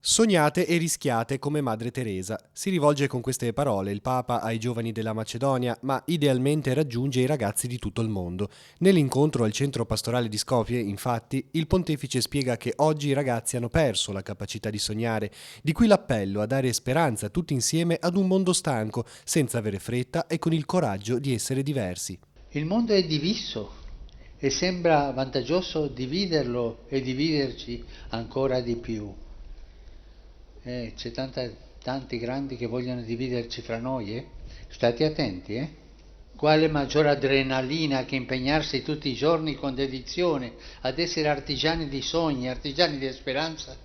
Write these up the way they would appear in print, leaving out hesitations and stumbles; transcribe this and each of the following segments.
Sognate e rischiate come Madre Teresa. Si rivolge con queste parole il Papa ai giovani della Macedonia, ma idealmente raggiunge i ragazzi di tutto il mondo. Nell'incontro al centro pastorale di Skopje, infatti, il pontefice spiega che oggi i ragazzi hanno perso la capacità di sognare, di cui l'appello a dare speranza tutti insieme ad un mondo stanco, senza avere fretta e con il coraggio di essere diversi. Il mondo è diviso e sembra vantaggioso dividerlo e dividerci ancora di più. C'è tanti grandi che vogliono dividerci fra noi, eh? State attenti, eh? Quale maggiore adrenalina che impegnarsi tutti i giorni con dedizione ad essere artigiani di sogni, artigiani di speranza?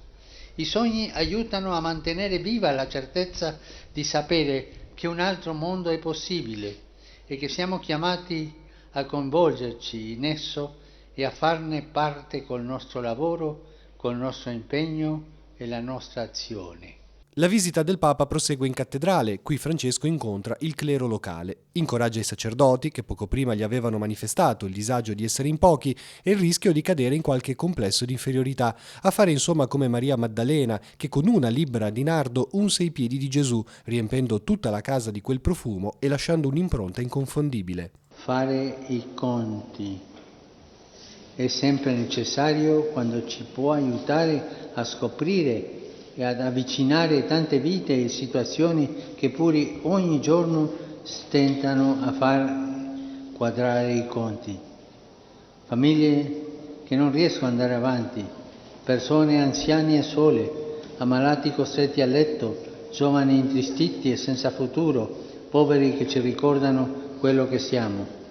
I sogni aiutano a mantenere viva la certezza di sapere che un altro mondo è possibile e che siamo chiamati a coinvolgerci in esso e a farne parte col nostro lavoro, col nostro impegno e la nostra azione. La visita del Papa prosegue in cattedrale, qui Francesco incontra il clero locale, incoraggia i sacerdoti, che poco prima gli avevano manifestato il disagio di essere in pochi e il rischio di cadere in qualche complesso di inferiorità, a fare insomma come Maria Maddalena, che con una libbra di nardo unse i piedi di Gesù, riempendo tutta la casa di quel profumo e lasciando un'impronta inconfondibile. Fare i conti è sempre necessario quando ci può aiutare a scoprire e ad avvicinare tante vite e situazioni che pure ogni giorno stentano a far quadrare i conti. Famiglie che non riescono ad andare avanti, persone anziane e sole, ammalati costretti a letto, giovani intristiti e senza futuro, poveri che ci ricordano quello che siamo.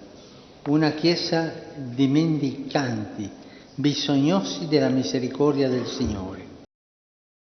Una Chiesa di mendicanti, bisognosi della misericordia del Signore.